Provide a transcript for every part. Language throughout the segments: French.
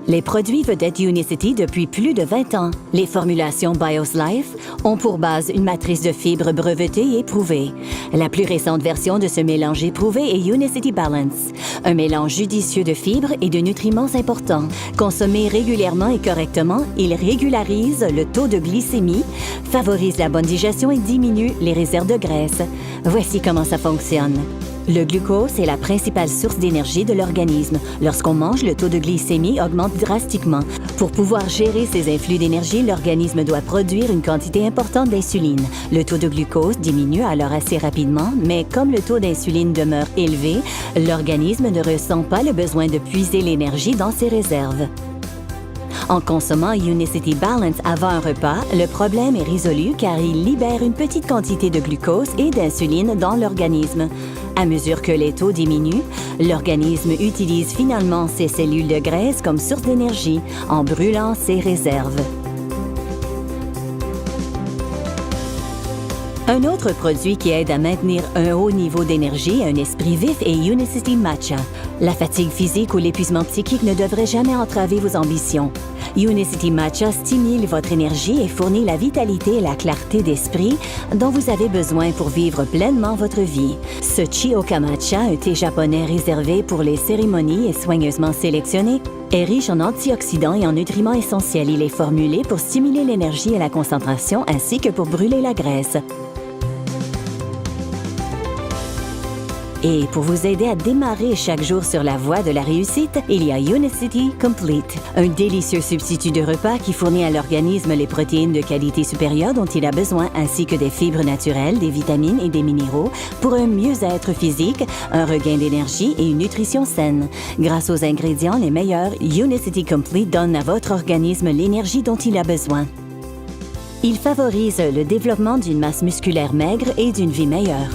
Les produits vedettes Unicity depuis plus de 20 ans. Les formulations BIOS Life ont pour base une matrice de fibres brevetée et éprouvée. La plus récente version de ce mélange éprouvé est Unicity Balance, un mélange judicieux de fibres et de nutriments importants. Consommé régulièrement et correctement, il régularise le taux de glycémie, favorise la bonne digestion et diminue les réserves de graisse. Voici comment ça fonctionne. Le glucose est la principale source d'énergie de l'organisme. Lorsqu'on mange, le taux de glycémie augmente drastiquement. Pour pouvoir gérer ces influx d'énergie, l'organisme doit produire une quantité importante d'insuline. Le taux de glucose diminue alors assez rapidement, mais comme le taux d'insuline demeure élevé, l'organisme ne ressent pas le besoin de puiser l'énergie dans ses réserves. En consommant Unicity Balance avant un repas, le problème est résolu car il libère une petite quantité de glucose et d'insuline dans l'organisme. À mesure que les taux diminuent, l'organisme utilise finalement ses cellules de graisse comme source d'énergie en brûlant ses réserves. Un autre produit qui aide à maintenir un haut niveau d'énergie et un esprit vif est Unicity Matcha. La fatigue physique ou l'épuisement psychique ne devrait jamais entraver vos ambitions. Unicity Matcha stimule votre énergie et fournit la vitalité et la clarté d'esprit dont vous avez besoin pour vivre pleinement votre vie. Ce Chioka Matcha, un thé japonais réservé pour les cérémonies et soigneusement sélectionné, est riche en antioxydants et en nutriments essentiels. Il est formulé pour stimuler l'énergie et la concentration ainsi que pour brûler la graisse. Et pour vous aider à démarrer chaque jour sur la voie de la réussite, il y a Unicity Complete, un délicieux substitut de repas qui fournit à l'organisme les protéines de qualité supérieure dont il a besoin, ainsi que des fibres naturelles, des vitamines et des minéraux pour un mieux-être physique, un regain d'énergie et une nutrition saine. Grâce aux ingrédients les meilleurs, Unicity Complete donne à votre organisme l'énergie dont il a besoin. Il favorise le développement d'une masse musculaire maigre et d'une vie meilleure.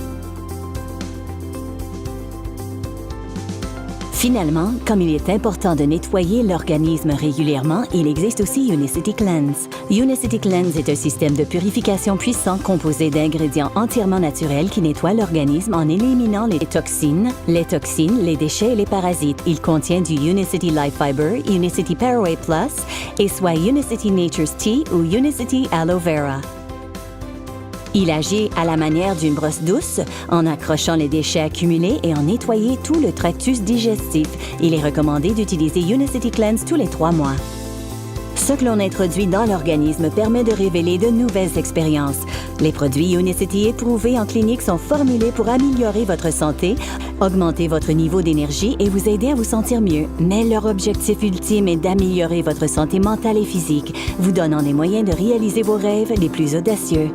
Finalement, comme il est important de nettoyer l'organisme régulièrement, il existe aussi Unicity Cleanse. Unicity Cleanse est un système de purification puissant composé d'ingrédients entièrement naturels qui nettoient l'organisme en éliminant les toxines, les déchets et les parasites. Il contient du Unicity Life Fiber, Unicity Paraway Plus et soit Unicity Nature's Tea ou Unicity Aloe Vera. Il agit à la manière d'une brosse douce, en accrochant les déchets accumulés et en nettoyant tout le tractus digestif. Il est recommandé d'utiliser Unicity Cleanse tous les 3 mois. Ce que l'on introduit dans l'organisme permet de révéler de nouvelles expériences. Les produits Unicity éprouvés en clinique sont formulés pour améliorer votre santé, augmenter votre niveau d'énergie et vous aider à vous sentir mieux. Mais leur objectif ultime est d'améliorer votre santé mentale et physique, vous donnant les moyens de réaliser vos rêves les plus audacieux.